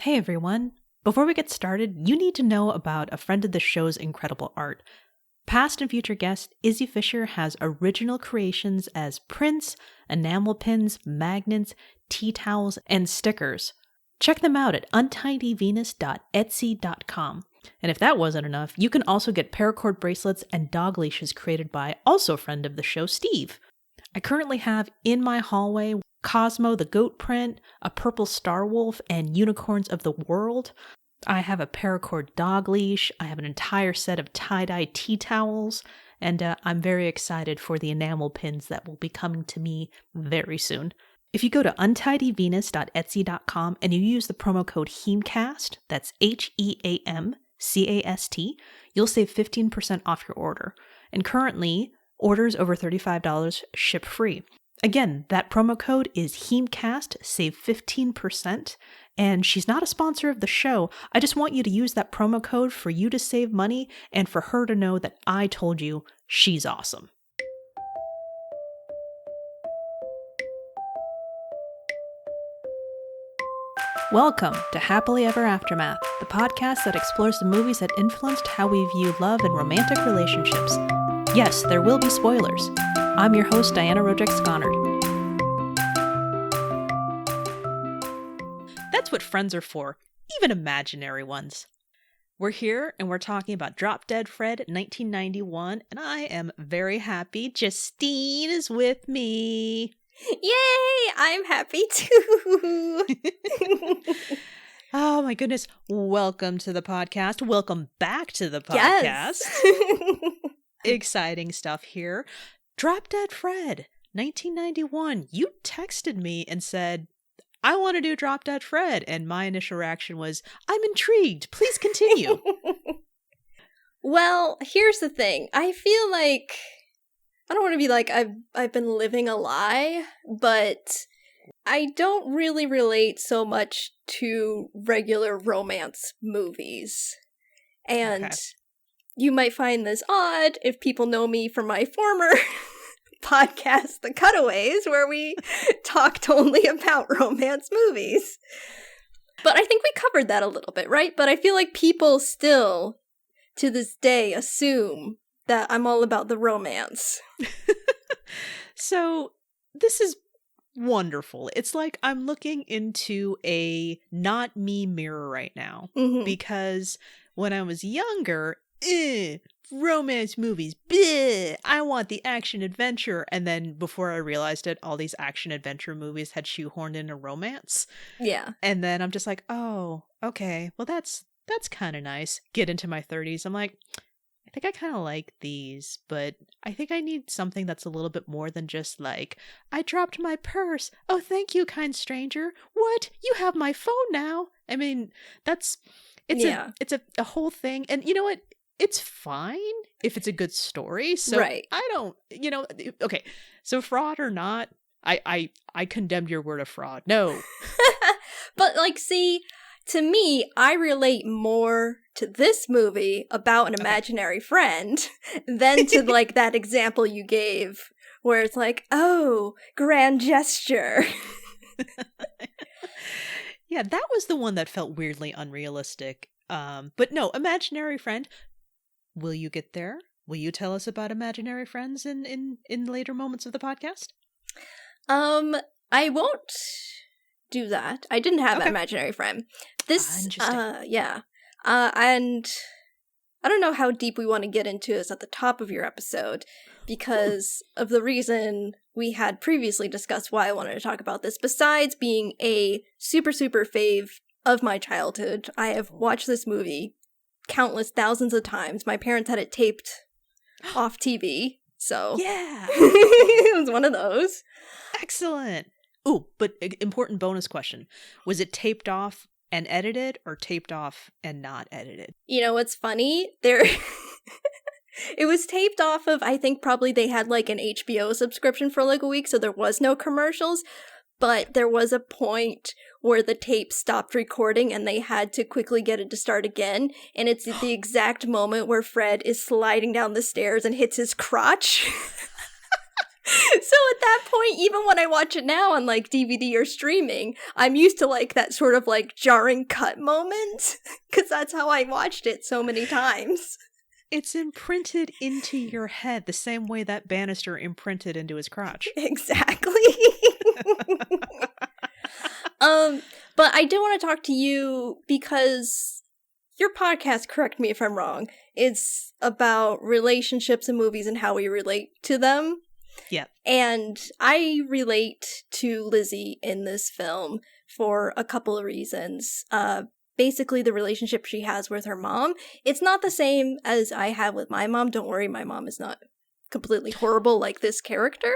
Hey everyone! Before we get started, you need to know about a friend of the show's incredible art. Past and future guest Izzy Fisher has original creations as prints, enamel pins, magnets, tea towels, and stickers. Check them out at untidyvenus.etsy.com. And if that wasn't enough, you can also get paracord bracelets and dog leashes created by also friend of the show, Steve. I currently have in my hallway Cosmo the goat print, a purple star wolf, and unicorns of the world. I have a paracord dog leash, I have an entire set of tie-dye tea towels, and I'm very excited for the enamel pins that will be coming to me very soon. If you go to untidyvenus.etsy.com and you use the promo code HEAMCast, that's HEAMCAST, you'll save 15% off your order. And currently, orders over $35 ship free. Again, that promo code is HEAMCast, save 15%, and she's not a sponsor of the show. I just want you to use that promo code for you to save money and for her to know that I told you she's awesome. Welcome to Happily Ever Aftermath, the podcast that explores the movies that influenced how we view love and romantic relationships. Yes, there will be spoilers. I'm your host, Diana Roderick-Sconard. That's what friends are for, even imaginary ones. We're here and we're talking about Drop Dead Fred 1991, and I am very happy Justine is with me. Yay! I'm happy too. Oh my goodness. Welcome to the podcast. Welcome back to the podcast. Yes. Exciting stuff here. Drop Dead Fred, 1991. You texted me and said, I want to do Drop Dead Fred. And my initial reaction was, I'm intrigued. Please continue. Well, here's the thing. I feel like, I don't want to be like, I've been living a lie, but I don't really relate so much to regular romance movies. And okay. You might find this odd if people know me from my former podcast, The Cutaways, where we talked only about romance movies. But I think we covered that a little bit, right? But I feel like people still, to this day, assume that I'm all about the romance. So, this is wonderful. It's like I'm looking into a not me mirror right now. Mm-hmm. Because when I was younger, romance movies, bleh, I want the action adventure. And then before I realized it, all these action adventure movies had shoehorned in a romance. Yeah. And then I'm just like, oh, okay, well that's kind of nice. Get into my 30s. I'm like, I think I kind of like these, but I think I need something that's a little bit more than just like, I dropped my purse. Oh, thank you, kind stranger. What? You have my phone now. I mean, it's a whole thing. And you know what? It's fine if it's a good story. So right. I don't, okay. So fraud or not, I condemned your word of fraud. No. But like, see, to me, I relate more to this movie about an imaginary friend than to like that example you gave where it's like, oh, grand gesture. Yeah, that was the one that felt weirdly unrealistic. But no, imaginary friend. Will you get there? Will you tell us about imaginary friends in later moments of the podcast? I won't do that. I didn't have an imaginary friend. This, yeah. And I don't know how deep we want to get into this at the top of your episode because of the reason we had previously discussed why I wanted to talk about this. Besides being a super, super fave of my childhood, I have watched this movie countless thousands of times. My parents had it taped off TV, so yeah. It was one of those. Excellent. Ooh, but important bonus question. Was it taped off and edited or taped off and not edited? You know what's funny? It was taped off of, I think probably they had like an HBO subscription for like a week, so there was no commercials. But there was a point where the tape stopped recording and they had to quickly get it to start again. And it's the exact moment where Fred is sliding down the stairs and hits his crotch. So at that point, even when I watch it now on like DVD or streaming, I'm used to like that sort of like jarring cut moment because that's how I watched it so many times. It's imprinted into your head the same way that banister imprinted into his crotch. Exactly. But I do want to talk to you because your podcast, correct me if I'm wrong, it's about relationships and movies and how we relate to them. Yeah. And I relate to Lizzie in this film for a couple of reasons. Basically, the relationship she has with her mom. It's not the same as I have with my mom. Don't worry, my mom is not completely horrible like this character.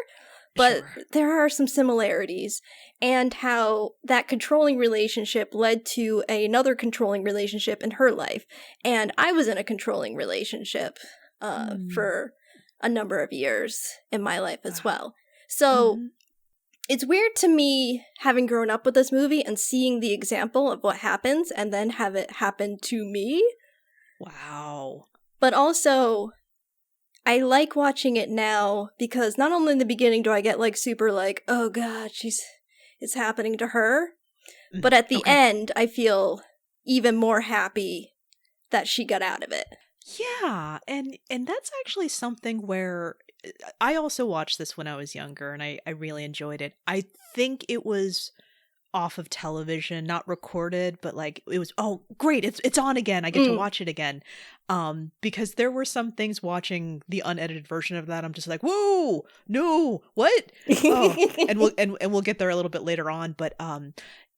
But Sure. there are some similarities. And how that controlling relationship led to another controlling relationship in her life. And I was in a controlling relationship for a number of years in my life as well. So it's weird to me, having grown up with this movie and seeing the example of what happens and then have it happen to me. Wow. But also, I like watching it now because not only in the beginning do I get like super like, oh god, it's happening to her. But at the end, I feel even more happy that she got out of it. Yeah, and that's actually something where I also watched this when I was younger, and I really enjoyed it. I think it was off of television, not recorded, but like it was, oh great, it's on again. I get to watch it again. Because there were some things watching the unedited version of that, I'm just like, whoa, no, what? Oh, and we'll get there a little bit later on, but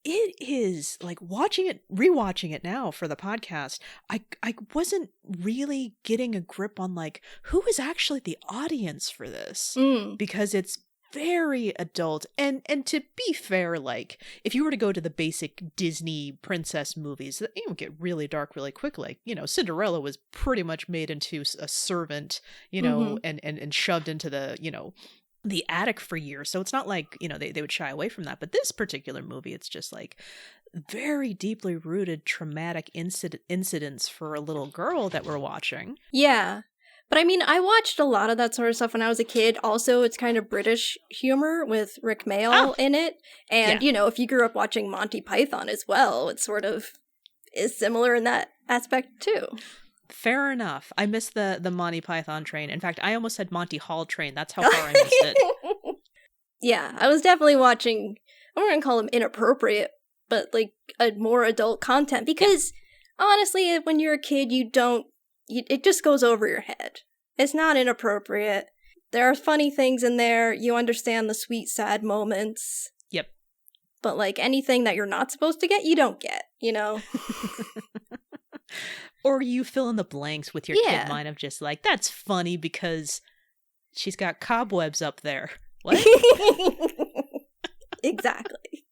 it is like rewatching it now for the podcast. I wasn't really getting a grip on like who is actually the audience for this, because it's very adult. And to be fair, like if you were to go to the basic Disney princess movies, it would get really dark really quick. Like, Cinderella was pretty much made into a servant, and shoved into the attic for years. So it's not like, they would shy away from that. But this particular movie, it's just like very deeply rooted traumatic incidents for a little girl that we're watching. Yeah. But I mean, I watched a lot of that sort of stuff when I was a kid. Also, it's kind of British humor with Rik Mayall in it. And, if you grew up watching Monty Python as well, it sort of is similar in that aspect too. Fair enough. I missed the Monty Python train. In fact, I almost said Monty Hall train. That's how far I missed it. Yeah, I was definitely watching, I'm not going to call them inappropriate, but like a more adult content. Because honestly, when you're a kid, it just goes over your head. It's not inappropriate. There are funny things in there. You understand the sweet, sad moments. Yep. But like anything that you're not supposed to get, you don't get, Or you fill in the blanks with your kid mind of just like, that's funny because she's got cobwebs up there. What? Exactly.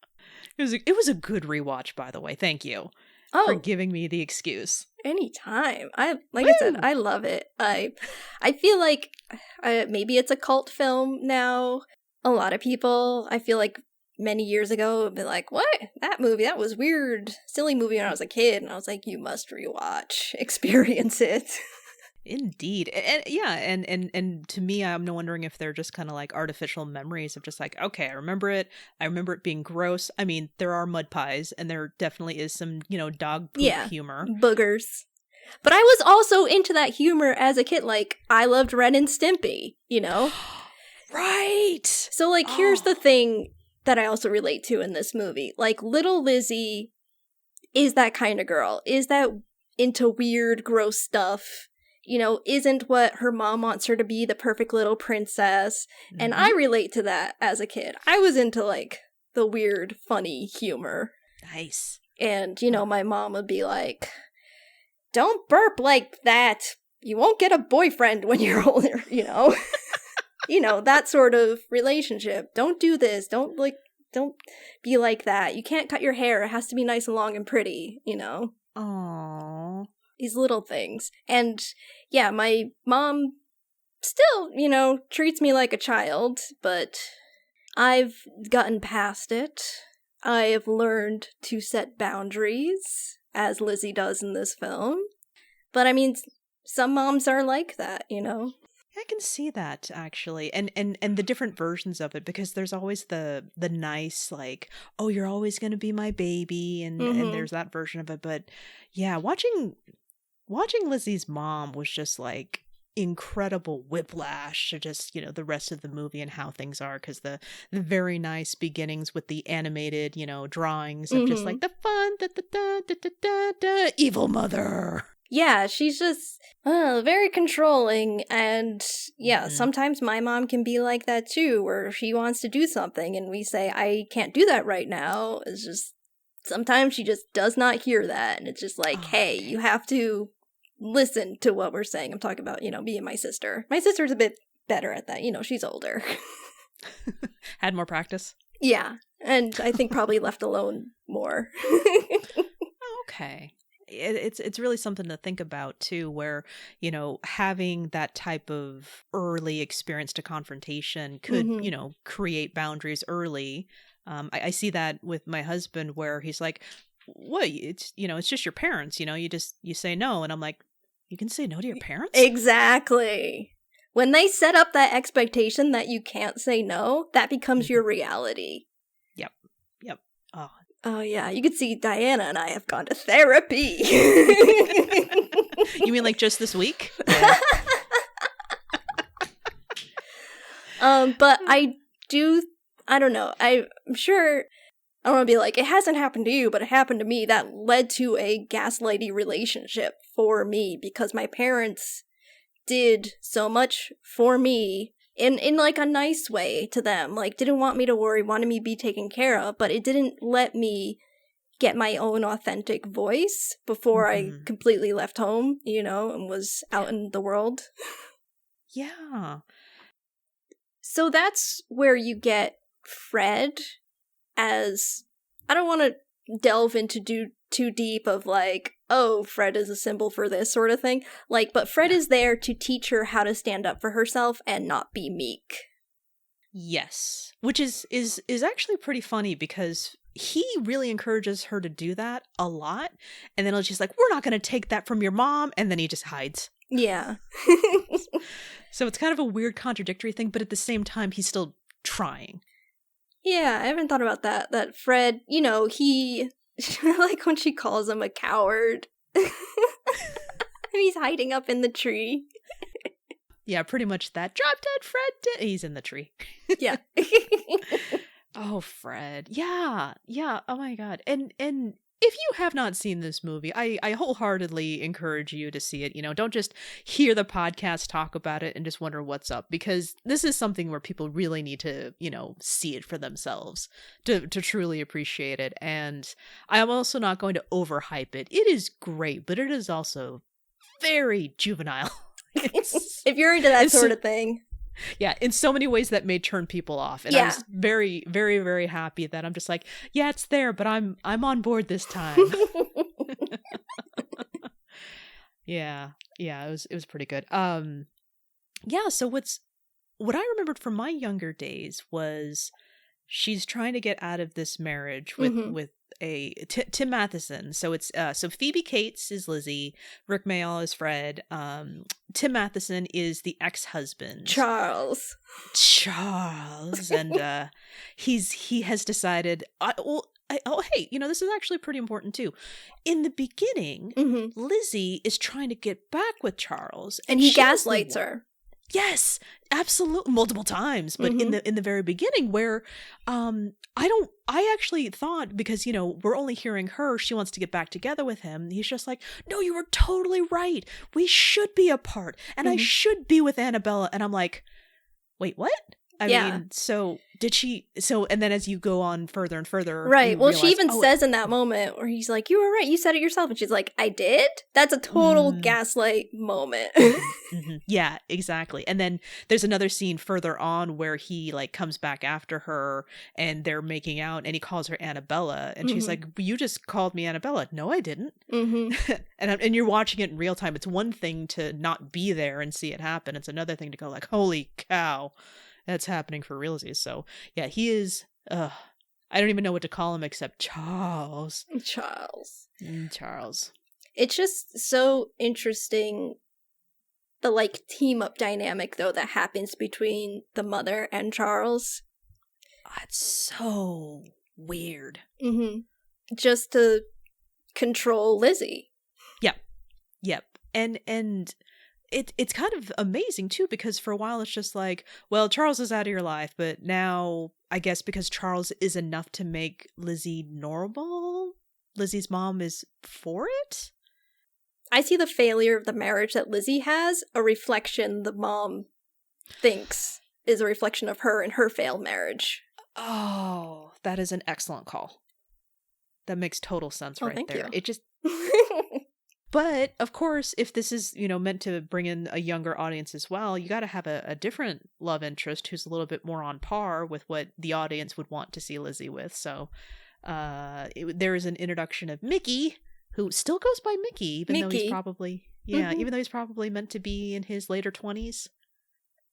It was a good rewatch, by the way. Thank you for giving me the excuse. Anytime. I said, I love it. I feel like maybe it's a cult film now. A lot of people, I feel like many years ago, would be like, what? That movie, that was weird, silly movie when I was a kid. And I was like, you must rewatch, experience it. Indeed. And to me, I'm wondering if they're just kind of like artificial memories of just like, okay, I remember it being gross. I mean, there are mud pies and there definitely is some, dog poop humor. Boogers. But I was also into that humor as a kid. Like, I loved Ren and Stimpy, Right. So like, here's the thing that I also relate to in this movie. Like, little Lizzie is that kind of girl, is that into weird, gross stuff, isn't what her mom wants her to be, the perfect little princess. Mm-hmm. And I relate to that as a kid. I was into, like, the weird, funny humor. Nice. And, my mom would be like, don't burp like that. You won't get a boyfriend when you're older, that sort of relationship. Don't do this. Don't be like that. You can't cut your hair. It has to be nice and long and pretty, Aww. These little things. And yeah, my mom still, treats me like a child, but I've gotten past it. I have learned to set boundaries, as Lizzie does in this film. But I mean, some moms are like that, Yeah, I can see that actually, and the different versions of it, because there's always the nice like, oh, you're always going to be my baby, and there's that version of it. But yeah, watching Lizzie's mom was just like incredible whiplash to just, you know, the rest of the movie and how things are, because the very nice beginnings with the animated, you know, drawings of just like the fun evil mother. Yeah, she's just very controlling, and yeah, sometimes my mom can be like that too, where she wants to do something and we say, I can't do that right now. It's just, sometimes she just does not hear that, and it's just like, hey, you have to listen to what we're saying. I'm talking about, you know, me and my sister. My sister's a bit better at that, you know, she's older. Had more practice? Yeah, and I think probably left alone more. Okay. It's really something to think about too, where, you know, having that type of early experience to confrontation could, you know, create boundaries early. I see that with my husband, where he's like, what, it's, you know, it's just your parents, you know, you say no. And I'm like, you can say no to your parents? Exactly. When they set up that expectation that you can't say no, that becomes your reality. Yep. Oh, yeah. You could see Diana and I have gone to therapy. You mean like just this week? Yeah. But I don't know. I'm sure, I don't want to be like, it hasn't happened to you, but it happened to me. That led to a gaslighty relationship for me, because my parents did so much for me in like a nice way to them, like didn't want me to worry, wanted me to be taken care of, but it didn't let me get my own authentic voice before I completely left home, you know, and was out in the world. Yeah. So that's where you get Fred as, I don't want to delve into too deep of like, oh, Fred is a symbol for this sort of thing. Like, but Fred is there to teach her how to stand up for herself and not be meek. Yes. Which is actually pretty funny, because he really encourages her to do that a lot. And then she's like, we're not going to take that from your mom. And then he just hides. Yeah. So it's kind of a weird contradictory thing, but at the same time, he's still trying. Yeah, I haven't thought about that. That Fred, you know, he, like when she calls him a coward. And he's hiding up in the tree. Yeah, pretty much that. Drop dead Fred. He's in the tree. Yeah. Oh, Fred. Yeah. Oh my God. And if you have not seen this movie, I wholeheartedly encourage you to see it. You know, don't just hear the podcast talk about it and just wonder what's up, because this is something where people really need to, you know, see it for themselves to truly appreciate it. And I am also not going to overhype it. It is great, but it is also very juvenile. If you're into that sort of thing. Yeah, in so many ways that may turn people off. And I was very, very, very happy that I'm just like, yeah, it's there, but I'm on board this time. Yeah, it was pretty good. Yeah, so what I remembered from my younger days was she's trying to get out of this marriage with Tim Matheson. So it's so Phoebe Cates is Lizzie, Rik Mayall is Fred, Tim Matheson is the ex-husband Charles, and he has decided. Hey, you know, this is actually pretty important too. In the beginning, Lizzie is trying to get back with Charles, and he gaslights her. Yes, absolutely, multiple times. But in the very beginning, where I actually thought, because, you know, we're only hearing her, she wants to get back together with him. He's just like, no, you were totally right. We should be apart, and I should be with Annabella. And I'm like, wait, what? I mean, so did she? So, and then as you go on further and further, right? Well, she even says in that moment where he's like, "You were right. You said it yourself," and she's like, "I did." That's a total gaslight moment. Yeah, exactly. And then there's another scene further on where he like comes back after her, and they're making out, and he calls her Annabella, and she's like, "You just called me Annabella." No, I didn't. And you're watching it in real time. It's one thing to not be there and see it happen. It's another thing to go like, "Holy cow." That's happening for realsies. So yeah, he is I don't even know what to call him except Charles. Charles. Charles. It's just so interesting the like team up dynamic though that happens between the mother and Charles. It's so weird. Mm-hmm. Just to control Lizzie. Yep. And it's kind of amazing too, because for a while it's just like, well, Charles is out of your life, but now I guess because Charles is enough to make Lizzie normal, Lizzie's mom is for it? I see the failure of the marriage that Lizzie has a reflection the mom thinks is a reflection of her and her failed marriage. Oh, that is an excellent call. That makes total sense right there. You. It just... But, of course, if this is, meant to bring in a younger audience as well, you got to have a different love interest who's a little bit more on par with what the audience would want to see Lizzie with. So there is an introduction of Mickey, who still goes by Mickey, even though he's probably... Yeah, even though he's probably meant to be in his later 20s. Is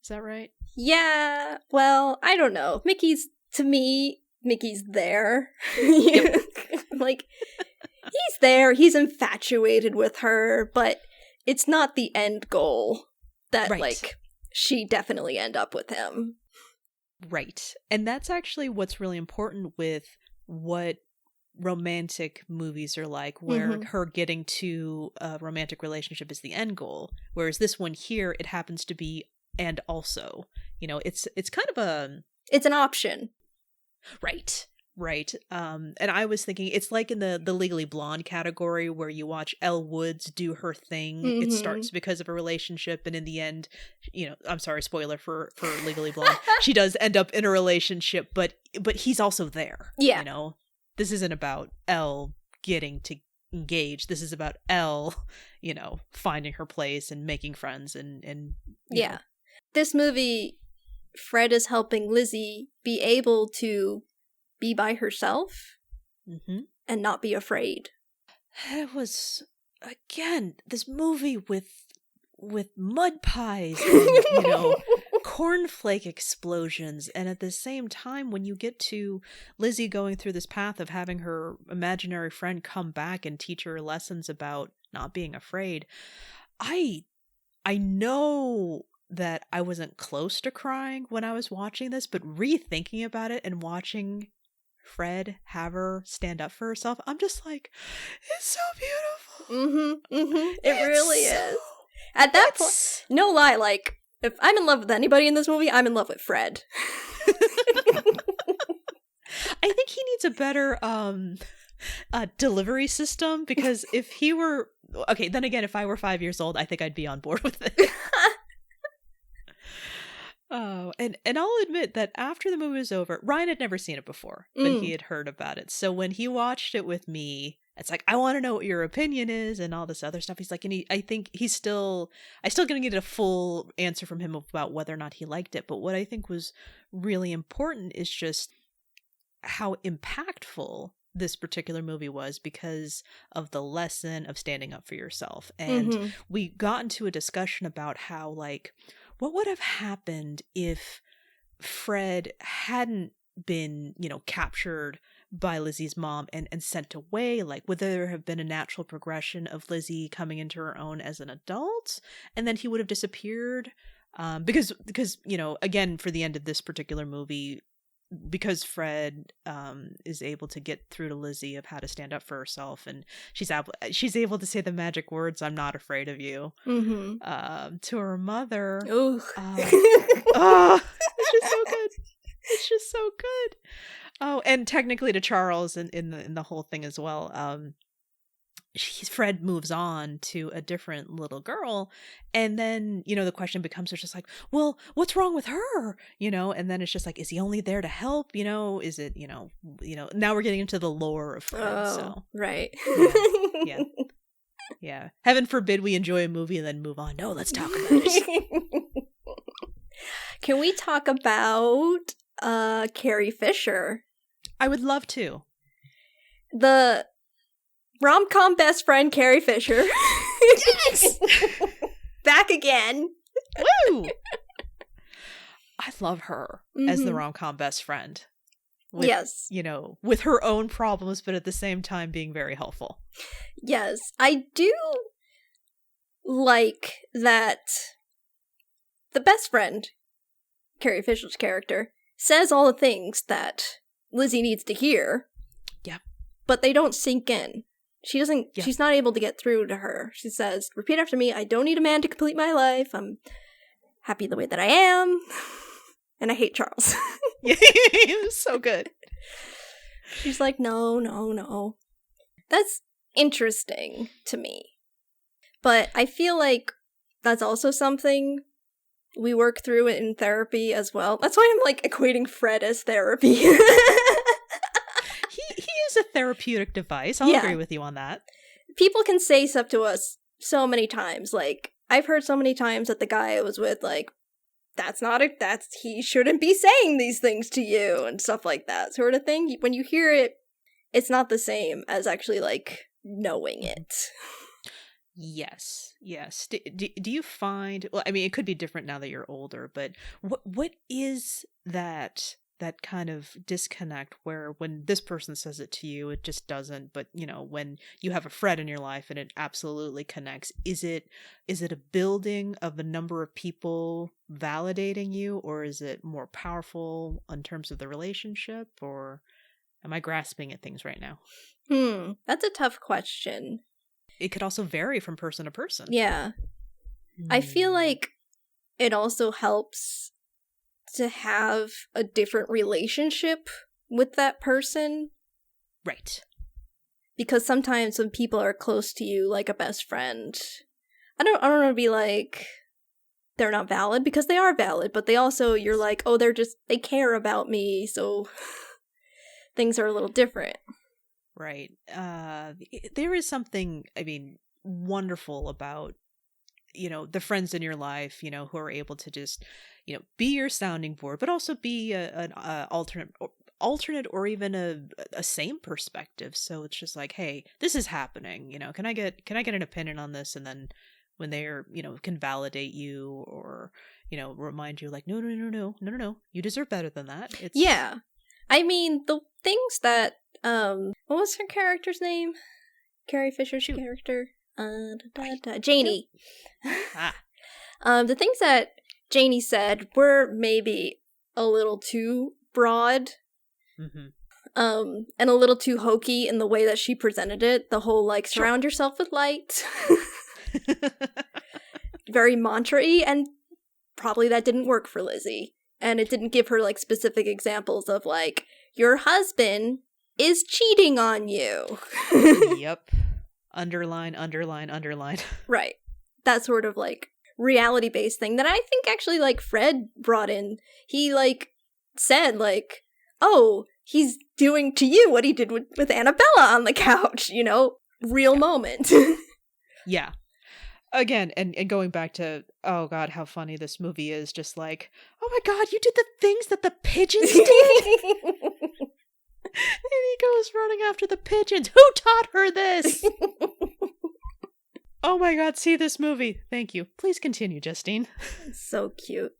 that right? Yeah, well, I don't know. To me, Mickey's there. Yep. Like... He's there, he's infatuated with her, but it's not the end goal that, like, she definitely end up with him. Right. And that's actually what's really important with what romantic movies are like, where her getting to a romantic relationship is the end goal. Whereas this one here, it happens to be, and also, it's kind of a... It's an option. Right. And I was thinking it's like in the Legally Blonde category where you watch Elle Woods do her thing. It starts because of a relationship, and in the end, I'm sorry, spoiler for Legally Blonde, she does end up in a relationship, but he's also there. Yeah. This isn't about Elle getting to engage. This is about Elle, finding her place and making friends and yeah. This movie, Fred is helping Lizzie be able to be by herself and not be afraid. It was, again, this movie with mud pies and, cornflake explosions. And at the same time, when you get to Lizzie going through this path of having her imaginary friend come back and teach her lessons about not being afraid, I know that I wasn't close to crying when I was watching this, but rethinking about it and watching Fred have her stand up for herself, I'm just like, it's so beautiful. It really is. At that point, no lie, like, if I'm in love with anybody in this movie, I'm in love with Fred. I think he needs a better delivery system, because if he were... Okay, then again, if I were 5 years old, I think I'd be on board with it. Oh, and I'll admit that after the movie was over, Ryan had never seen it before, but he had heard about it. So when he watched it with me, it's like, I want to know what your opinion is and all this other stuff. He's like, and I think I still gonna get a full answer from him about whether or not he liked it. But what I think was really important is just how impactful this particular movie was because of the lesson of standing up for yourself. And we got into a discussion about how, like, what would have happened if Fred hadn't been, captured by Lizzie's mom and sent away? Like, would there have been a natural progression of Lizzie coming into her own as an adult, and then he would have disappeared? Because again, for the end of this particular movie, because Fred is able to get through to Lizzie of how to stand up for herself, and she's able to say the magic words, "I'm not afraid of you," to her mother. It's just so good. It's just so good. Oh, and technically to Charles in the whole thing as well. Fred moves on to a different little girl, and then the question becomes, it's just like, well, what's wrong with her, and then it's just like, is he only there to help, is it, now we're getting into the lore of Fred. So right. Yeah, heaven forbid we enjoy a movie and then move on. No, let's talk about it. Can we talk about Carrie Fisher? I would love to. The rom-com best friend, Carrie Fisher. Yes! Back again. Woo! I love her as the rom-com best friend. With, yes. With her own problems, but at the same time being very helpful. Yes. I do like that the best friend, Carrie Fisher's character, says all the things that Lizzie needs to hear. Yeah. But they don't sink in. She's not able to get through to her. She says, repeat after me, I don't need a man to complete my life. I'm happy the way that I am. And I hate Charles. Yeah, it was so good. She's like, no. That's interesting to me. But I feel like that's also something we work through in therapy as well. That's why I'm like equating Fred as therapy. He is a therapeutic device. I'll agree with you on that. People can say stuff to us so many times. Like, I've heard so many times that the guy I was with, like, he shouldn't be saying these things to you and stuff like that sort of thing. When you hear it, it's not the same as actually, like, knowing it. Yes. Do you find, well, I mean, it could be different now that you're older, but what is that kind of disconnect where when this person says it to you, it just doesn't, but, you know, when you have a Fred in your life and it absolutely connects, is it a building of a number of people validating you, or is it more powerful in terms of the relationship, or am I grasping at things right now? That's a tough question. It could also vary from person to person. Yeah. I feel like it also helps to have a different relationship with that person. Right. Because sometimes when people are close to you, like a best friend, I don't want to be like, they're not valid, because they are valid, but they also, you're like, oh, they care about me, so things are a little different. Right. There is something, I mean, wonderful about, you know, the friends in your life, you know, who are able to just, you know, be your sounding board, but also be an alternate or even a same perspective. So it's just like, hey, this is happening, you know, can I get an opinion on this? And then when they're, you know, can validate you or, you know, remind you like, no, you deserve better than that. Yeah. I mean, the things that, what was her character's name? Carrie Fisher's character? Janie. The things that Janie said were maybe a little too broad. Mm-hmm. And a little too hokey in the way that she presented it. The whole, like, surround yourself with light. Very mantra-y, and probably that didn't work for Lizzie. And it didn't give her, like, specific examples of, like, your husband is cheating on you. Yep. Underline. Right. That sort of, like, reality-based thing that I think actually, like, Fred brought in. He, like, said, like, oh, he's doing to you what he did with Annabella on the couch, you know? Real moment. Yeah. Again, and going back to, oh god, how funny this movie is, just like, oh my god, you did the things that the pigeons did? And he goes running after the pigeons. Who taught her this? Oh my god, see this movie. Thank you. Please continue, Justine. So cute.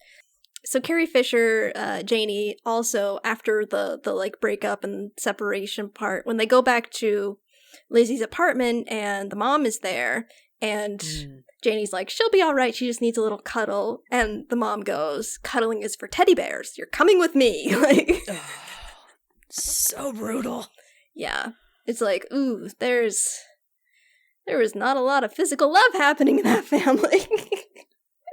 So Carrie Fisher, Janie, also after the like breakup and separation part, when they go back to Lizzie's apartment and the mom is there, and Janie's like, she'll be all right, she just needs a little cuddle, and the mom goes, cuddling is for teddy bears, you're coming with me. Like, so brutal. Yeah. It's like, ooh, there is not a lot of physical love happening in that family.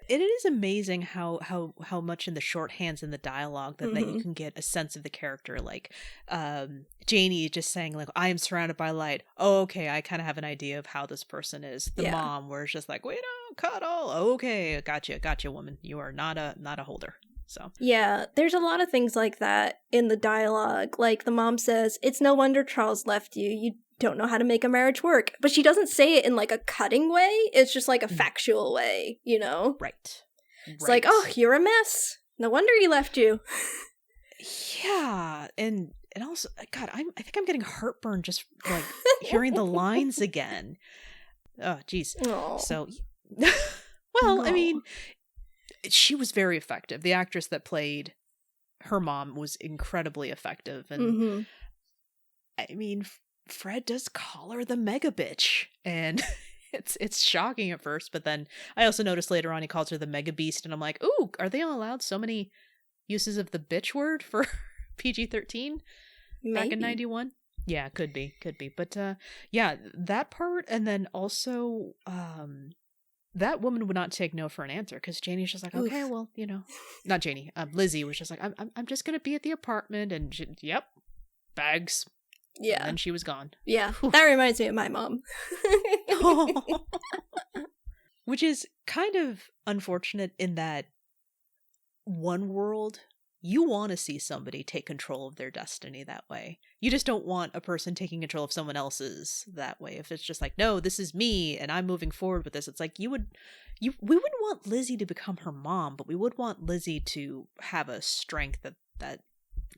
It is amazing how much in the shorthands in the dialogue that you can get a sense of the character. Like, Janie just saying, like, I am surrounded by light. Oh, okay, I kind of have an idea of how this person is. The mom, where it's just like, wait, no, cuddle. Okay, gotcha, woman. You are not a holder. So yeah, there's a lot of things like that in the dialogue. Like, the mom says, it's no wonder Charles left you. You don't know how to make a marriage work. But she doesn't say it in, like, a cutting way. It's just, like, a factual way, you know? Right. It's like, oh, you're a mess. No wonder he left you. Yeah, and also, God, I think I'm getting heartburn just, like, hearing the lines again. Oh, geez. So, well, I mean, she was very effective. The actress that played her mom was incredibly effective. And I mean, Fred does call her the mega bitch. And It's shocking at first, but then I also noticed later on he calls her the mega beast, and I'm like, ooh, are they allowed so many uses of the bitch word for PG-13 back in 91? Yeah, could be. But yeah, that part, and then also that woman would not take no for an answer, because Janie's just like, okay, well, not Janie, Lizzie was just like, I'm just gonna be at the apartment, and yep, bags. Yeah. And then she was gone. Yeah, that reminds me of my mom. Which is kind of unfortunate in that one world, you want to see somebody take control of their destiny that way. You just don't want a person taking control of someone else's that way. If it's just like, no, this is me and I'm moving forward with this. It's like we wouldn't want Lizzie to become her mom, but we would want Lizzie to have a strength that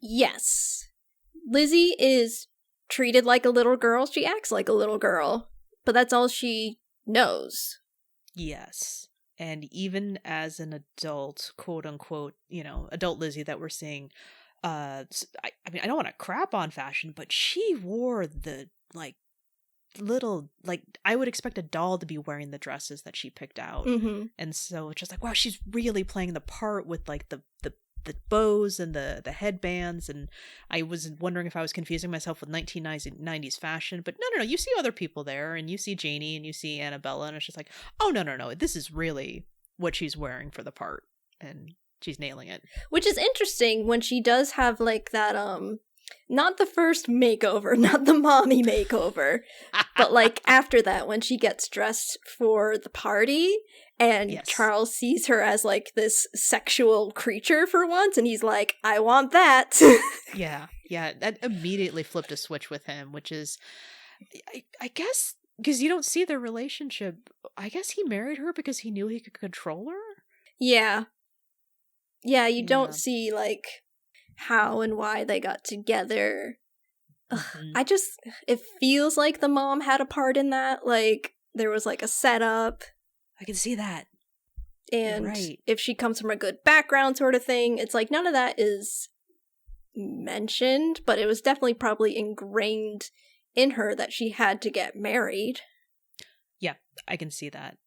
Yes. Lizzie is treated like a little girl. She acts like a little girl, but that's all she knows. Yes. And even as an adult, quote unquote, adult Lizzie that we're seeing, I mean, I don't want to crap on fashion, but she wore the little, I would expect a doll to be wearing the dresses that she picked out. Mm-hmm. And so it's just like, wow, she's really playing the part with the bows and the headbands. And I was wondering if I was confusing myself with 1990s fashion, but no, you see other people there, and you see Janie and you see Annabella, and it's just like, oh, no, this is really what she's wearing for the part, and she's nailing it. Which is interesting when she does have that, not the first makeover, not the mommy makeover, but after that, when she gets dressed for the party, and yes. Charles sees her as this sexual creature for once, and he's like, I want that. Yeah, that immediately flipped a switch with him, which is, I guess, because you don't see their relationship. I guess he married her because he knew he could control her? Yeah, you don't see, how and why they got together. Mm-hmm. It feels like the mom had a part in that. There was a setup. I can see that. And right. If she comes from a good background sort of thing, it's none of that is mentioned, but it was definitely probably ingrained in her that she had to get married. Yeah, I can see that.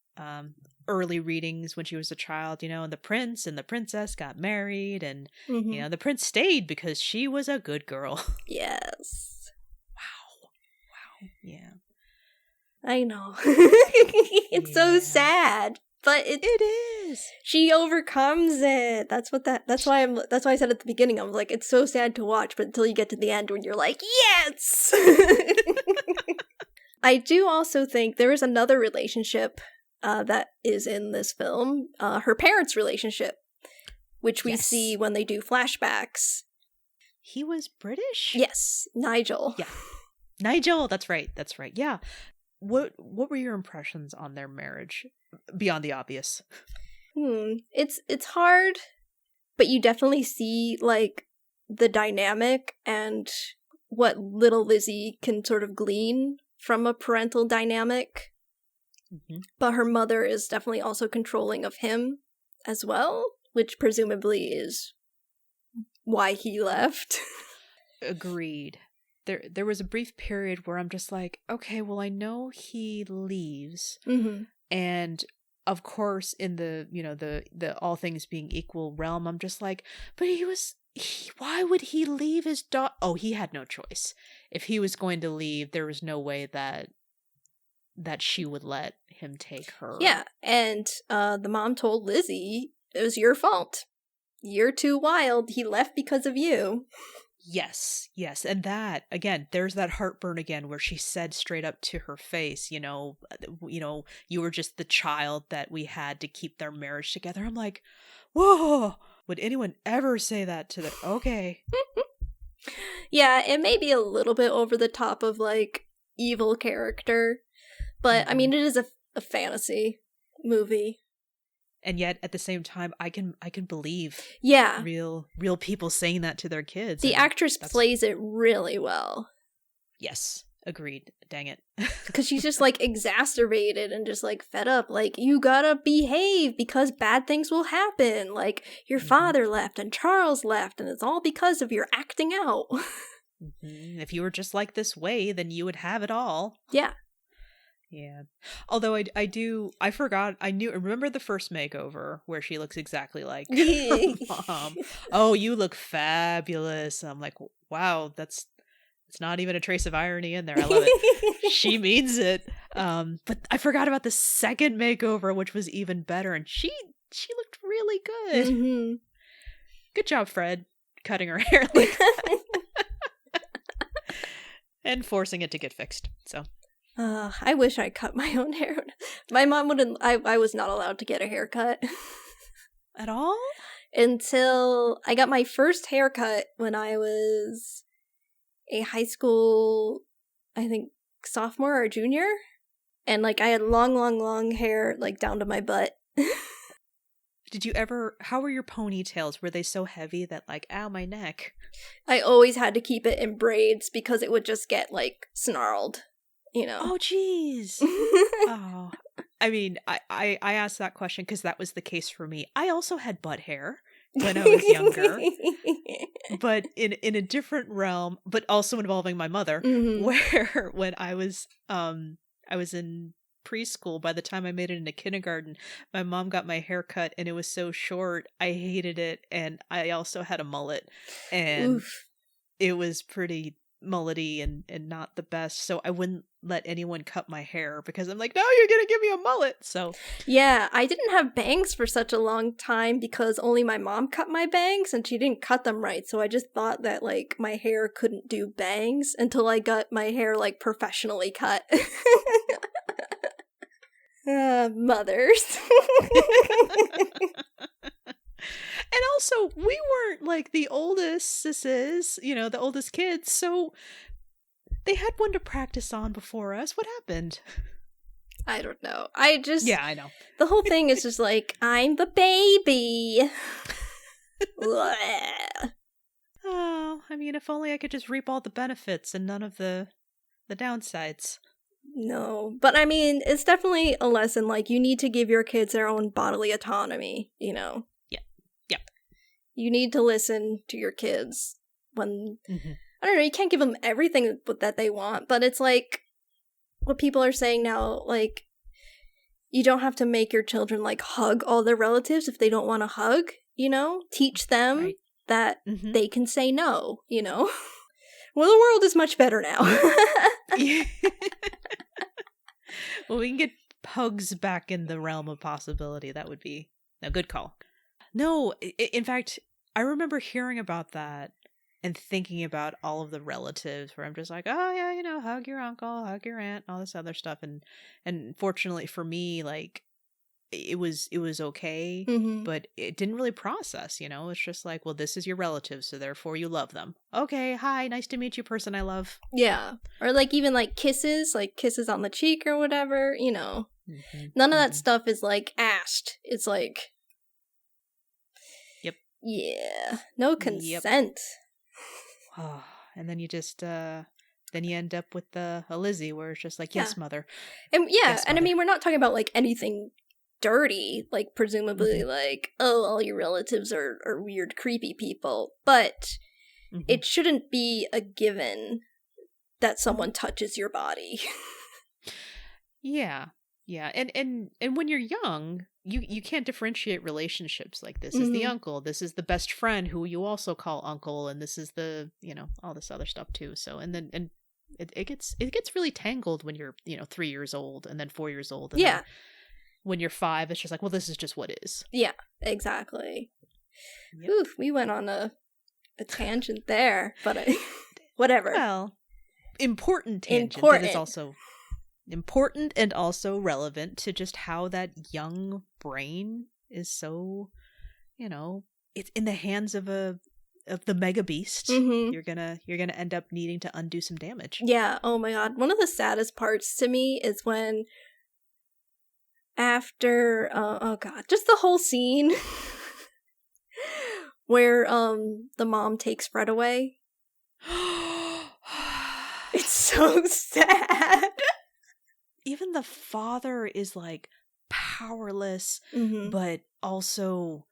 Early readings when she was a child, and the prince and the princess got married, and mm-hmm. The prince stayed because she was a good girl. Yes. Wow. Yeah. I know. It's so sad, but it is. She overcomes it. That's why I said at the beginning, I was like, it's so sad to watch, but until you get to the end when you're like, yes. I do also think there is another relationship that is in this film, her parents' relationship, which we see when they do flashbacks. He was British? Yes, Nigel. Yeah, Nigel. That's right. Yeah. What were your impressions on their marriage beyond the obvious? It's hard, but you definitely see the dynamic and what little Lizzie can sort of glean from a parental dynamic. Mm-hmm. But her mother is definitely also controlling of him as well, which presumably is why he left. Agreed. There was a brief period where I'm just like, okay, well, I know he leaves, mm-hmm. and of course, in the the all things being equal realm, I'm just like, but why would he leave his daughter? Oh, he had no choice. If he was going to leave, there was no way that she would let him take her. Yeah, and the mom told Lizzie, it was your fault. You're too wild. He left because of you. Yes. And that, again, there's that heartburn again where she said straight up to her face, you were just the child that we had to keep their marriage together. I'm like, whoa, would anyone ever say that to them? Okay. Yeah, it may be a little bit over the top of evil character, but mm-hmm. I mean, it is a fantasy movie. And yet, at the same time, I can believe real people saying that to their kids. The actress plays it really well. Yes, agreed. Dang it. Because she's just exacerbated and just fed up. You gotta behave because bad things will happen. Your mm-hmm. father left and Charles left, and it's all because of your acting out. Mm-hmm. If you were just this way, then you would have it all. Yeah. Yeah. Although I remember the first makeover where she looks exactly like her mom. Oh, you look fabulous. I'm like, wow, it's not even a trace of irony in there. I love it. She means it. But I forgot about the second makeover, which was even better. And she looked really good. Mm-hmm. Good job, Fred, cutting her hair like that. And forcing it to get fixed. So. I wish I cut my own hair. My mom wouldn't. I was not allowed to get a haircut. At all? Until I got my first haircut when I was a high school, I think, sophomore or junior. And, like, I had long hair, like, down to my butt. Did you ever, how were your ponytails? Were they so heavy that, like, ow, my neck? I always had to keep it in braids because it would just get, like, snarled. You know. Oh, jeez. Oh, I mean, I asked that question because that was the case for me. I also had butt hair when I was younger, but in a different realm, but also involving my mother. Mm-hmm. Where when I was in preschool, by the time I made it into kindergarten, my mom got my hair cut, and it was so short. I hated it, and I also had a mullet, and Oof. It was pretty mullety and not the best, so I wouldn't let anyone cut my hair because I'm like, no, you're gonna give me a mullet. So yeah, I didn't have bangs for such a long time because only my mom cut my bangs and she didn't cut them right, so I just thought that like my hair couldn't do bangs until I got my hair like professionally cut. Mothers. And also, we weren't like the oldest sisses, you know, the oldest kids, so they had one to practice on before us. What happened? I don't know. Yeah, I know. The whole thing is just like, I'm the baby. Oh, I mean, if only I could just reap all the benefits and none of the downsides. No, but I mean, it's definitely a lesson, like, you need to give your kids their own bodily autonomy, you know? Yeah. You need to listen to your kids when, I don't know, you can't give them everything that they want, but it's like, what people are saying now, like, you don't have to make your children, like, hug all their relatives if they don't want to hug, you know? Teach them that they can say no, you know? Well, the world is much better now. Well, we can get hugs back in the realm of possibility. That would be a good call. No, in fact, I remember hearing about that and thinking about all of the relatives where I'm just like, oh yeah, you know, hug your uncle, hug your aunt, all this other stuff. And fortunately for me, like, it was okay, but it didn't really process, you know? It's just like, well, this is your relative, so therefore you love them. Okay, hi, nice to meet you, person I love. Yeah. Or like even like kisses on the cheek or whatever, you know. None of that stuff is like asked. It's like, yep. Yeah. No consent. Yep. Oh, and then you just then you end up with a Lizzie where it's just like, yes, mother. And yes, and mother. I mean, we're not talking about like anything dirty, like presumably like, oh, all your relatives are weird, creepy people, but it shouldn't be a given that someone touches your body. Yeah. And when you're young, you can't differentiate relationships like this is the uncle, this is the best friend who you also call uncle, and this is the, you know, all this other stuff too. So and it gets really tangled when you're, you know, 3 years old and then 4 years old. And then when you're 5, it's just like, well, this is just what is. Yeah, exactly. Yep. Oof, we went on a tangent there, but whatever. Well, important tangent. But it's also important and also relevant to just how that young brain is so, you know, it's in the hands of the mega beast. You're gonna end up needing to undo some damage. Yeah. Oh my god. One of the saddest parts to me is when after oh god, just the whole scene where the mom takes Fred away. It's so sad. Even the father is like powerless, but also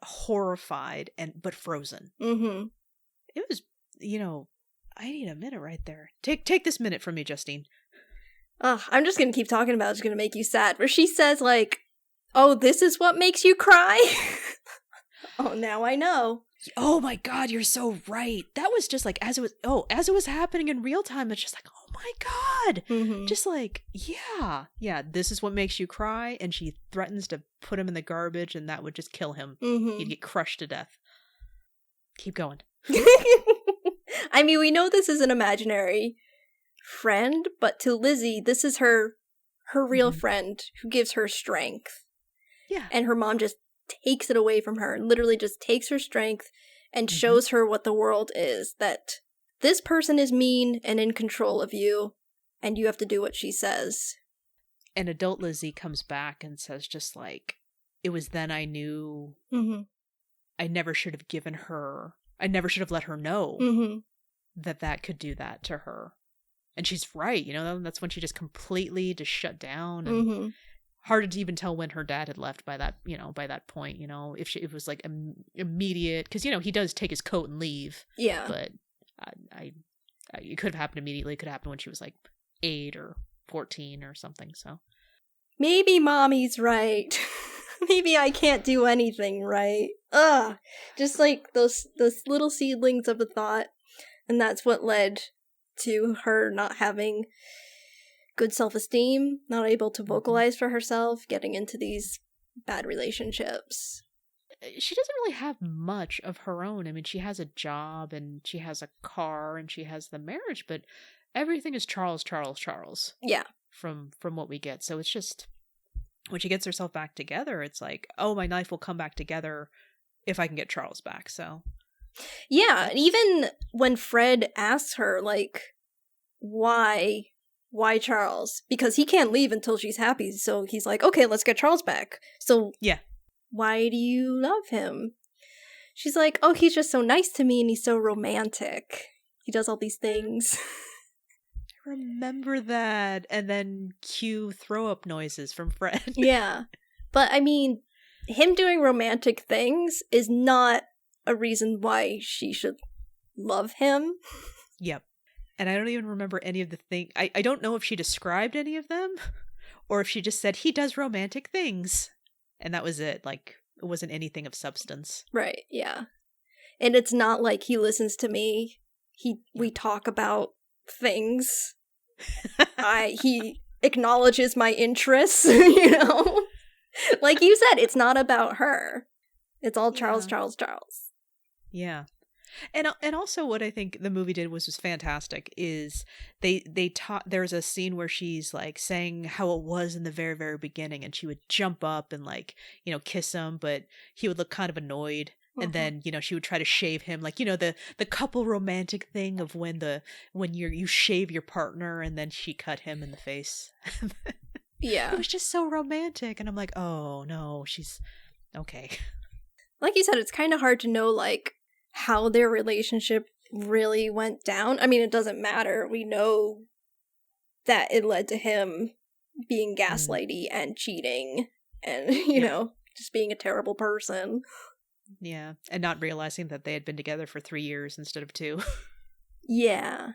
horrified but frozen. It was, you know, I need a minute right there. Take this minute from me, Justine. Ugh, I'm just gonna keep talking about it. It's gonna make you sad. Where she says, like, oh, this is what makes you cry? Oh, now I know. Oh my god, you're so right. That was just like, as it was happening in real time, it's just like, oh my god. Mm-hmm. Just like, yeah, this is what makes you cry, and she threatens to put him in the garbage, and that would just kill him. Mm-hmm. He'd get crushed to death. Keep going. I mean, we know this is an imaginary friend, but to Lizzie, this is her real friend who gives her strength. Yeah. And her mom just takes it away from her, and literally just takes her strength and shows her what the world is, that this person is mean and in control of you, and you have to do what she says. And adult Lizzie comes back and says just like, it was then I knew I never should have given her, I never should have let her know that could do that to her. And she's right, you know, that's when she just completely just shut down. And hard to even tell when her dad had left by that, you know, by that point, you know, if it was like immediate, because, you know, he does take his coat and leave. Yeah. But it could have happened immediately. It could happen when she was like 8 or 14 or something. So maybe mommy's right. Maybe I can't do anything right. Ugh. Just like those little seedlings of a thought. And that's what led to her not having good self-esteem, not able to vocalize for herself, getting into these bad relationships. She doesn't really have much of her own. I mean, she has a job, and she has a car, and she has the marriage, but everything is Charles. Yeah. From what we get. So it's just, when she gets herself back together, it's like, oh, my life will come back together if I can get Charles back, so. Yeah, and even when Fred asks her, like, why Charles? Because he can't leave until she's happy, so he's like, okay, let's get Charles back. So, yeah, why do you love him? She's like, oh, he's just so nice to me, and he's so romantic. He does all these things. I remember that. And then cue throw-up noises from Fred. Yeah, but I mean, him doing romantic things is not a reason why she should love him. Yep. And I don't even remember any of the things. I don't know if she described any of them, or if she just said, he does romantic things. And that was it. Like, it wasn't anything of substance. Right, yeah. And it's not like he listens to me. We talk about things. He acknowledges my interests, you know? Like you said, it's not about her. It's all Charles. Yeah. And also what I think the movie did was fantastic is they taught, there's a scene where she's like saying how it was in the very, very beginning, and she would jump up and like, you know, kiss him, but he would look kind of annoyed. And then, you know, she would try to shave him, like, you know, the couple romantic thing of when you shave your partner, and then she cut him in the face. Yeah. It was just so romantic. And I'm like, oh no, she's okay. Like you said, it's kind of hard to know, like, how their relationship really went down. I mean, it doesn't matter. We know that it led to him being gaslighty and cheating and, you know, just being a terrible person. Yeah, and not realizing that they had been together for 3 years instead of 2. Yeah.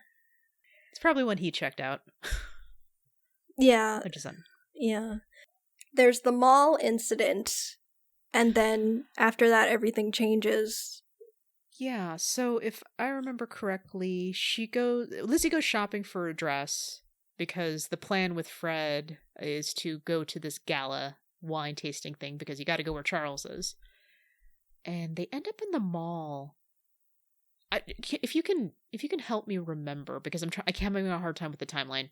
It's probably when he checked out. Yeah. Which is Yeah. There's the mall incident, and then after that, everything changes. Yeah, so if I remember correctly, Lizzie goes shopping for a dress, because the plan with Fred is to go to this gala wine tasting thing, because you got to go where Charles is. And they end up in the mall. If you can help me remember, because I can't have a hard time with the timeline.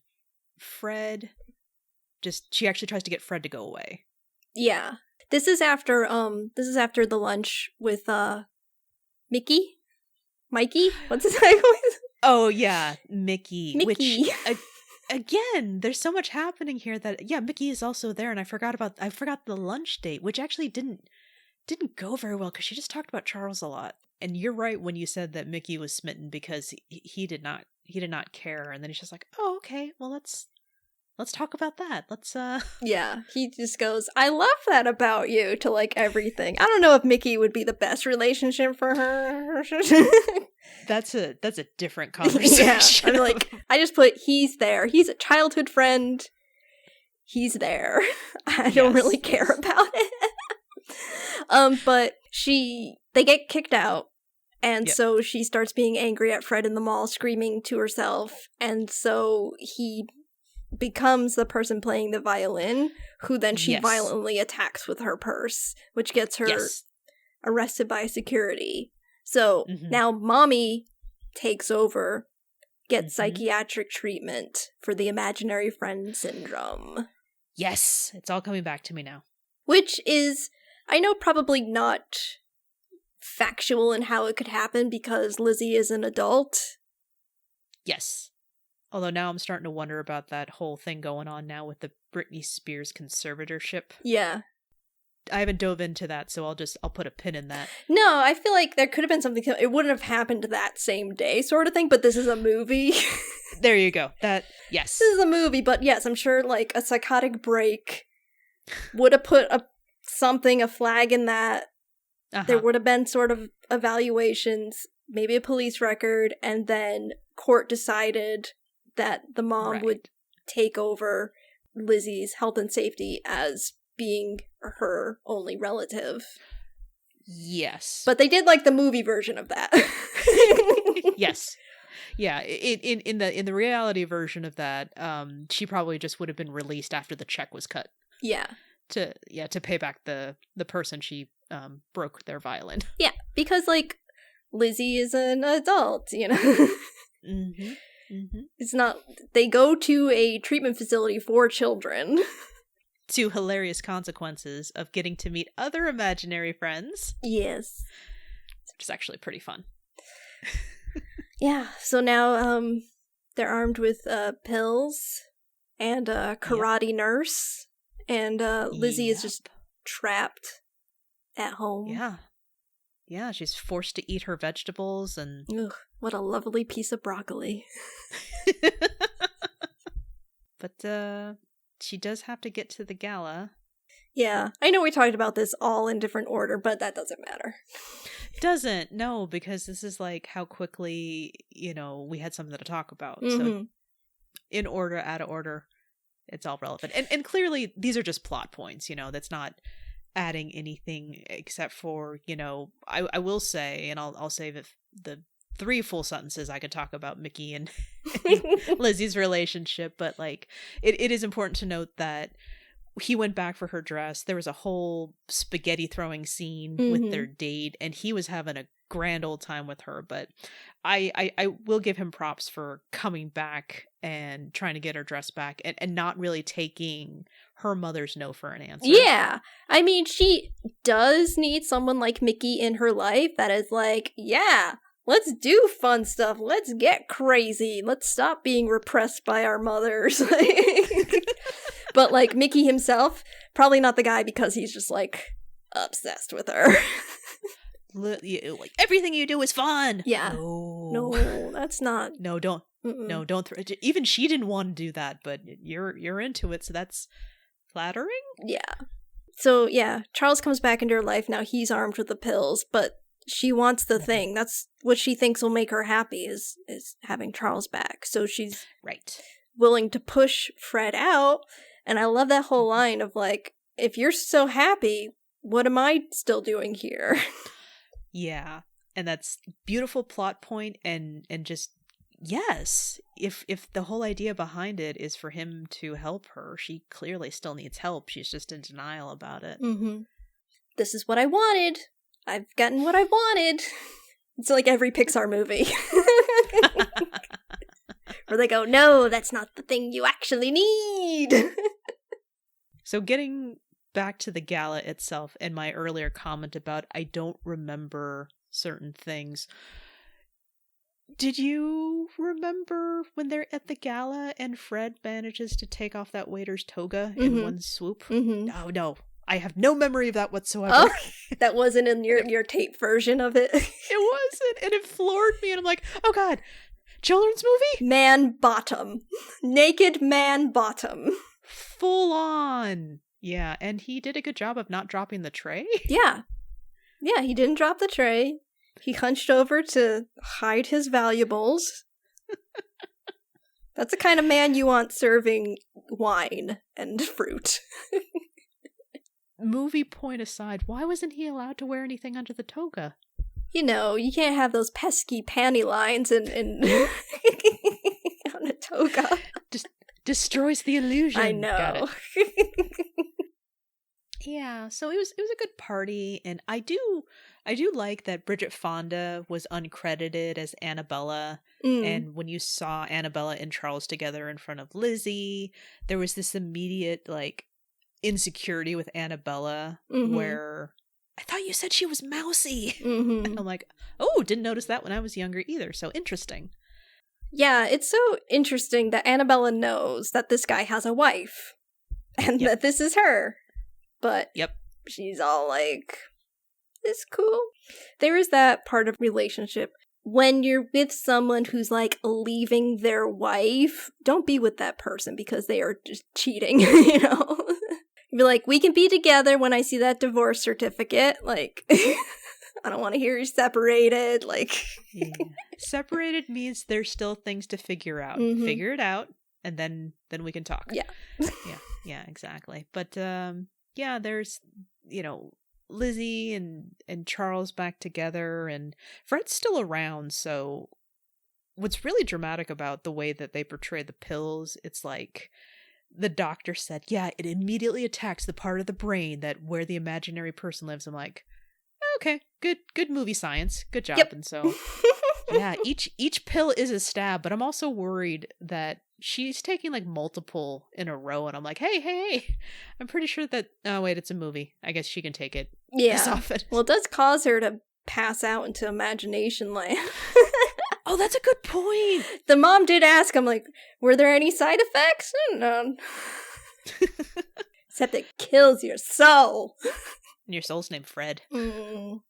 Fred, she actually tries to get Fred to go away. Yeah, this is after the lunch with Mikey. What's his name? Oh yeah, Mickey. Which again, there's so much happening here that Mickey is also there, and I forgot the lunch date, which actually didn't go very well, because she just talked about Charles a lot. And you're right when you said that Mickey was smitten, because he did not care. And then he's just like, oh, okay, well, let's let's talk about that. Let's Yeah, he just goes, I love that about you, to like everything. I don't know if Mickey would be the best relationship for her. That's a different conversation. Yeah, I'm like, I just put, he's there. He's a childhood friend. He's there. I don't really care about it. But they get kicked out. And so she starts being angry at Fred in the mall, screaming to herself. And so he becomes the person playing the violin, who then she violently attacks with her purse, which gets her arrested by security. So now Mommy takes over, gets psychiatric treatment for the imaginary friend syndrome. Yes, it's all coming back to me now. Which is, I know, probably not factual in how it could happen because Lizzie is an adult. Yes. Although now I'm starting to wonder about that whole thing going on now with the Britney Spears conservatorship. Yeah. I haven't dove into that, so I'll put a pin in that. No, I feel like there could have been something, it wouldn't have happened that same day sort of thing, but this is a movie. There you go. Yes. This is a movie, but yes, I'm sure like a psychotic break would have put a flag in that. There would have been sort of evaluations, maybe a police record, and then court decided that the mom would take over Lizzie's health and safety as being her only relative. Yes. But they did like the movie version of that. Yes. Yeah, in the reality version of that, she probably just would have been released after the check was cut. Yeah. To pay back the person she broke their violin. Yeah, because like Lizzie is an adult, you know. Mm-hmm. Mm-hmm. It's not. They go to a treatment facility for children. To hilarious consequences of getting to meet other imaginary friends. Yes, which is actually pretty fun. Yeah. So now they're armed with pills and a karate nurse. And Lizzie is just trapped at home. Yeah. Yeah, she's forced to eat her vegetables and... Ugh, what a lovely piece of broccoli. But she does have to get to the gala. Yeah, I know we talked about this all in different order, but that doesn't matter. Doesn't, no, because this is like how quickly, we had something to talk about. Mm-hmm. So in order, out of order. It's all relevant. And clearly, these are just plot points, that's not adding anything except for, I will say, and I'll save it the 3 full sentences I could talk about Mickey and Lizzie's relationship, but like, it is important to note that he went back for her dress. There was a whole spaghetti throwing scene with their date, and he was having a grand old time with her, but I will give him props for coming back and trying to get her dress back and not really taking her mother's no for an answer. Yeah. I mean, she does need someone like Mickey in her life that is like, yeah, let's do fun stuff. Let's get crazy. Let's stop being repressed by our mothers. But like Mickey himself, probably not the guy because he's just like obsessed with her. Like everything you do is fun. Yeah. No, that's not. No, don't. Mm-mm. No, don't. Even she didn't want to do that, but you're into it, so that's flattering. Yeah. So yeah, Charles comes back into her life now. He's armed with the pills, but she wants the thing. That's what she thinks will make her happy is having Charles back. So she's willing to push Fred out. And I love that whole line of like, if you're so happy, what am I still doing here? Yeah, and that's beautiful plot point, and just yes, if the whole idea behind it is for him to help her, she clearly still needs help. She's just in denial about it. Mm-hmm. This is what I wanted. I've gotten what I wanted. It's like every Pixar movie. Where they go, no, that's not the thing you actually need. So getting back to the gala itself and my earlier comment about I don't remember certain things. Did you remember when they're at the gala and Fred manages to take off that waiter's toga in one swoop? Mm-hmm. Oh, no. I have no memory of that whatsoever. Oh, that wasn't in your tape version of it? It wasn't, and it floored me, and I'm like, oh god, Children's movie? Man bottom. Naked man bottom. Full on. Yeah, and he did a good job of not dropping the tray. Yeah. Yeah, he didn't drop the tray. He hunched over to hide his valuables. That's the kind of man you want serving wine and fruit. Movie point aside, why wasn't he allowed to wear anything under the toga? You know, you can't have those pesky panty lines and on a toga. Just destroys the illusion. I know. Got it. Yeah, so it was a good party, and I do like that Bridget Fonda was uncredited as Annabella, and when you saw Annabella and Charles together in front of Lizzie, there was this immediate like insecurity with Annabella where I thought you said she was mousy. And I'm like, oh, didn't notice that when I was younger either, so interesting. Yeah, it's so interesting that Annabella knows that this guy has a wife, and that this is her. But she's all like, it's cool. There is that part of relationship. When you're with someone who's like leaving their wife, don't be with that person because they are just cheating, you know? Be like, we can be together when I see that divorce certificate. Like, I don't want to hear you're separated. Like, separated means there's still things to figure out. Figure it out, and then we can talk. Yeah, exactly. But yeah, there's, you know, Lizzie and Charles back together, and Fred's still around. So what's really dramatic about the way that they portray the pills, it's like the doctor said, yeah, it immediately attacks the part of the brain that where the imaginary person lives. I'm like, okay, good movie science, good job. And so yeah, each pill is a stab, but I'm also worried that she's taking like multiple in a row, and I'm like, hey, I'm pretty sure that, oh wait, it's a movie, I guess she can take it as often. Well, it does cause her to pass out into imagination land. Oh, that's a good point. The mom did ask, I'm like, were there any side effects? No. Except it kills your soul. And your soul's named Fred. And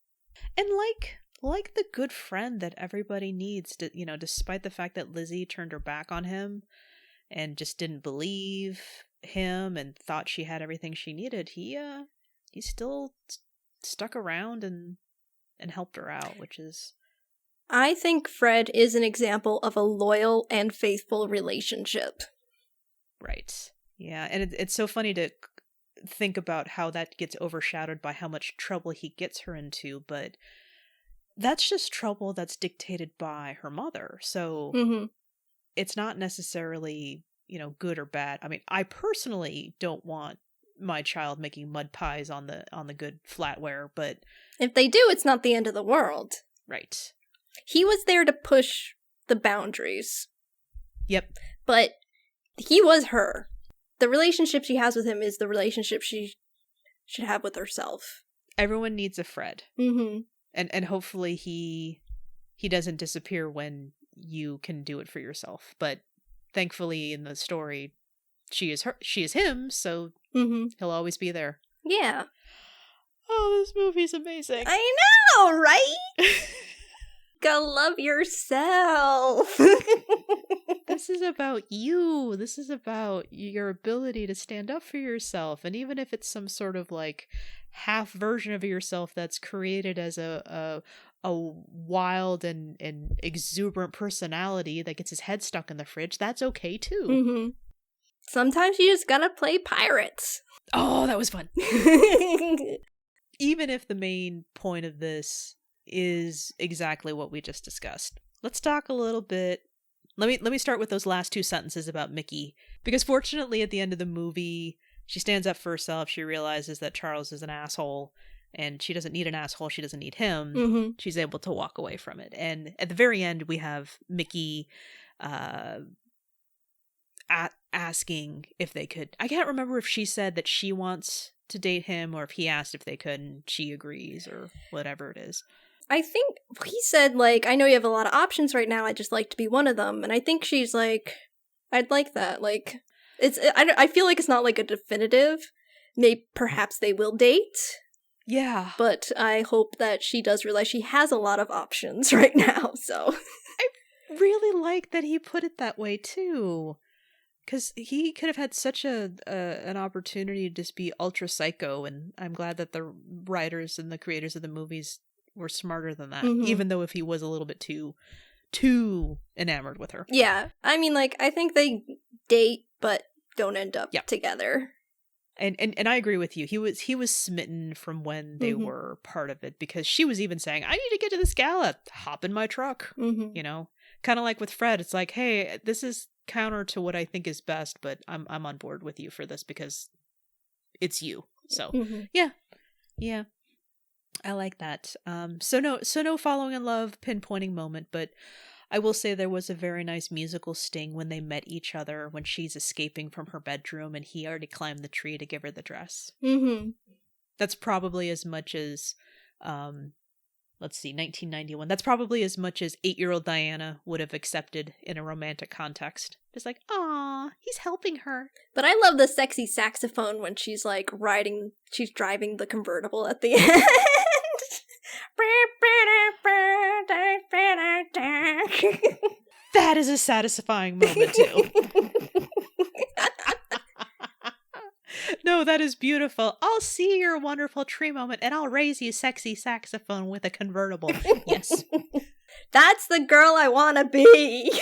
like the good friend that everybody needs to, you know, despite the fact that Lizzie turned her back on him and just didn't believe him and thought she had everything she needed, he still stuck around and helped her out, which is... I think Fred is an example of a loyal and faithful relationship. Right. Yeah, and it's so funny to think about how that gets overshadowed by how much trouble he gets her into, but that's just trouble that's dictated by her mother. So it's not necessarily, you know, good or bad. I mean, I personally don't want my child making mud pies on the good flatware, but if they do, it's not the end of the world. Right. He was there to push the boundaries. Yep. But he was her. The relationship she has with him is the relationship she should have with herself. Everyone needs a Fred. And hopefully he doesn't disappear when you can do it for yourself. But thankfully in the story, she is him, so he'll always be there. Yeah. Oh, this movie's amazing. I know, right? Go love yourself. This is about you. This is about your ability to stand up for yourself. And even if it's some sort of like half version of yourself that's created as a wild and exuberant personality that gets his head stuck in the fridge, that's okay too. Sometimes you just gotta play pirates. Oh, that was fun. Even if the main point of this is exactly what we just discussed, let's talk a little bit. Let me start with those last two sentences about Mickey, because fortunately at the end of the movie, she stands up for herself. She realizes that Charles is an asshole, and she doesn't need an asshole. She doesn't need him. She's able to walk away from it. And at the very end, we have Mickey asking if they could. I can't remember if she said that she wants to date him or if he asked if they could and she agrees or whatever it is. I think he said, like, I know you have a lot of options right now. I'd just like to be one of them. And I think she's like, I'd like that. Like, I feel like it's not like a definitive. Maybe perhaps they will date. Yeah. But I hope that she does realize she has a lot of options right now. So really like that he put it that way too. Because he could have had such an opportunity to just be ultra psycho, and I'm glad that the writers and the creators of the movies were smarter than that, even though if he was a little bit too enamored with her. Yeah, I mean, like, I think they date, but don't end up together. And I agree with you. He was smitten from when they were part of it, because she was even saying, I need to get to this gala, hop in my truck, you know? Kind of like with Fred, it's like, hey, this is counter to what I think is best, but I'm on board with you for this because it's you. So yeah, I like that. So no following in love pinpointing moment, but I will say there was a very nice musical sting when they met each other when she's escaping from her bedroom and he already climbed the tree to give her the dress. That's probably as much as let's see, 1991. That's probably as much as 8-year-old Diana would have accepted in a romantic context. Just like, aw, he's helping her. But I love the sexy saxophone when she's like she's driving the convertible at the end. That is a satisfying moment too. No, that is beautiful. I'll see your wonderful tree moment and I'll raise you sexy saxophone with a convertible. Yes. That's the girl I want to be.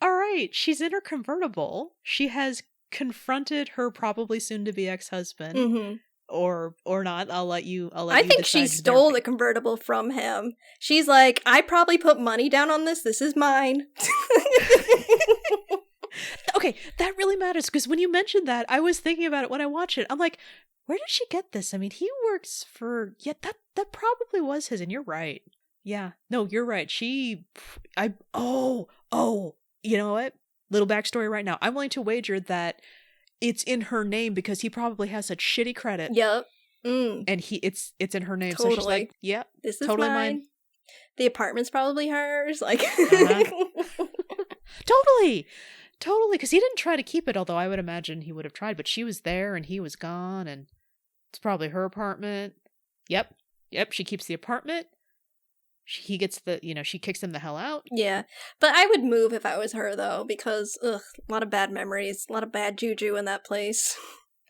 All right. She's in her convertible. She has confronted her probably soon to be ex-husband. Or not. I'll let you I think she stole the convertible from him. She's like, I probably put money down on this. This is mine. Okay, that really matters, because when you mentioned that, I was thinking about it when I watched it. I'm like, where did she get this? I mean, he works for... Yeah, that probably was his, and you're right. Yeah, no, you're right. You know what? Little backstory right now. I'm willing to wager that it's in her name because he probably has such shitty credit. Yep. And it's in her name. Totally. So she's like, yep, this is totally mine. The apartment's probably hers. Like, Totally, because he didn't try to keep it, although I would imagine he would have tried, but she was there and he was gone, and it's probably her apartment. Yep, she keeps the apartment. He gets she kicks him the hell out. Yeah, but I would move if I was her, though, because, a lot of bad memories, a lot of bad juju in that place.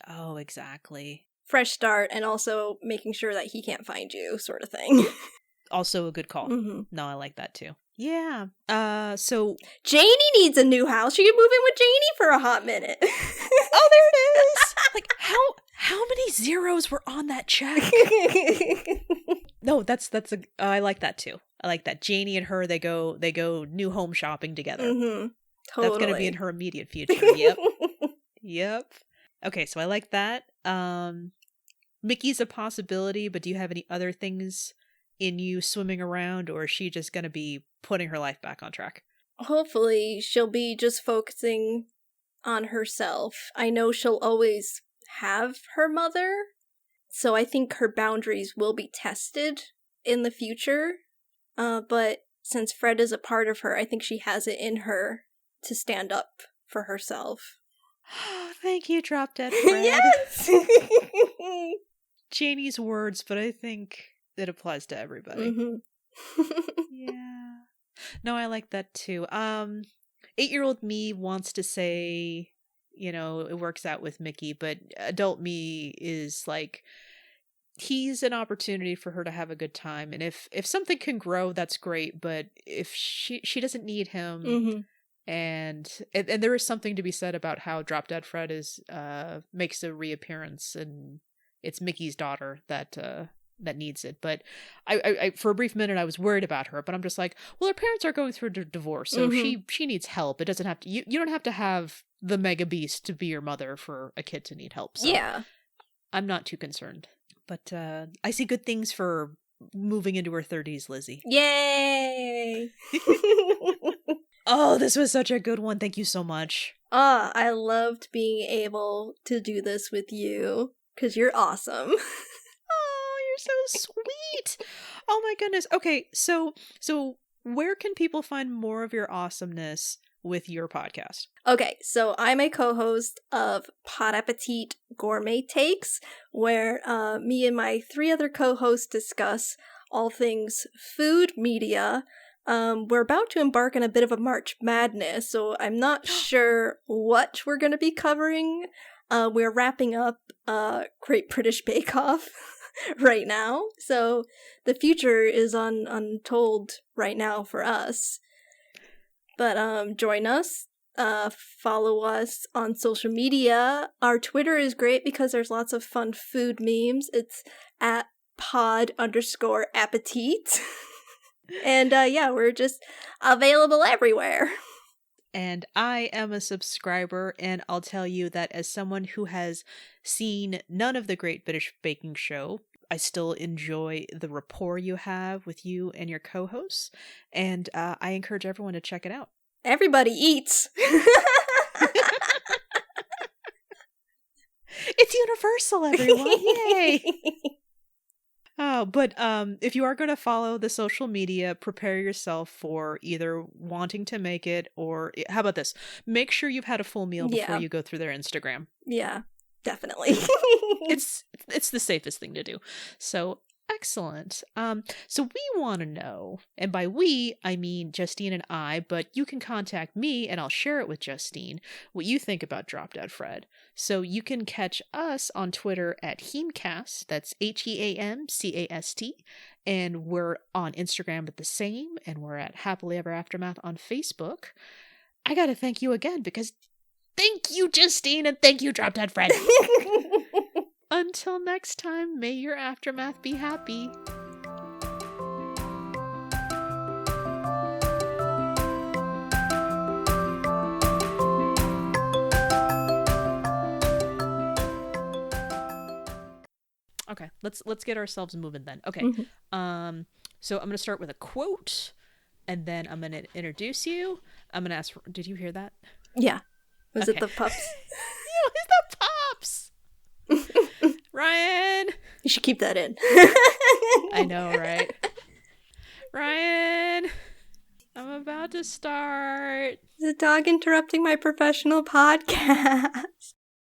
Oh, exactly. Fresh start, and also making sure that he can't find you, sort of thing. Also a good call. No, I like that too. Yeah. So Janie needs a new house. You can move in with Janie for a hot minute. Oh, there it is. Like how many zeros were on that check? No, I like that too. I like that. Janie and her, they go new home shopping together. Totally. That's gonna be in her immediate future. Yep. Okay, so I like that. Mickey's a possibility, but do you have any other things in you swimming around, or is she just going to be putting her life back on track? Hopefully she'll be just focusing on herself. I know she'll always have her mother, so I think her boundaries will be tested in the future. But since Fred is a part of her, I think she has it in her to stand up for herself. Thank you, Drop Dead Fred. Yes! Janie's words, but I think it applies to everybody. Yeah. No, I like that too. 8-year-old me wants to say, it works out with Mickey, but adult me is like, he's an opportunity for her to have a good time. And if something can grow, that's great. But if she doesn't need him, and there is something to be said about how Drop Dead Fred makes a reappearance, and it's Mickey's daughter that needs it. But I for a brief minute I was worried about her, but I'm just like, well, her parents are going through a divorce, so she needs help. It doesn't have to, you don't have to have the mega beast to be your mother for a kid to need help. So yeah, I'm not too concerned. But I see good things for moving into her 30s, Lizzie. Yay! Oh, this was such a good one. Thank you so much. I loved being able to do this with you, because you're awesome. So sweet. Oh my goodness. Okay, so where can people find more of your awesomeness with your podcast? Okay, so I'm a co-host of Pod Appétit Gourmet Takes, where me and my 3 other co-hosts discuss all things food media, we're about to embark on a bit of a March Madness, so I'm not sure what we're going to be covering. We're wrapping up Great British Bake Off right now, so the future is untold right now for us. But join us. Follow us on social media. Our Twitter is great because there's lots of fun food memes. It's at pod_appétit. And yeah, we're just available everywhere. And I am a subscriber, and I'll tell you that as someone who has seen none of the Great British Baking Show, I still enjoy the rapport you have with you and your co-hosts, and I encourage everyone to check it out. Everybody eats. It's universal, everyone. Yay! Oh, but if you are going to follow the social media, prepare yourself for either wanting to make it, or how about this? Make sure you've had a full meal before you go through their Instagram. Yeah, definitely. It's the safest thing to do. So excellent. So we want to know, and by we, I mean Justine and I, but you can contact me and I'll share it with Justine, what you think about Drop Dead Fred. So you can catch us on Twitter at HEAMCast, that's HEAMCAST, and we're on Instagram at the same, and we're at Happily Ever Aftermath on Facebook. I gotta thank you again, because thank you, Justine, and thank you, Drop Dead Fred. Until next time, may your aftermath be happy. Okay, let's get ourselves moving then. Okay. Mm-hmm. So I'm going to start with a quote, and then I'm going to introduce you. I'm going to ask, did you hear that? Yeah. Was it the pups? Yeah, it was the pups. Ryan! You should keep that in. I know, right? Ryan! I'm about to start. Is a dog interrupting my professional podcast?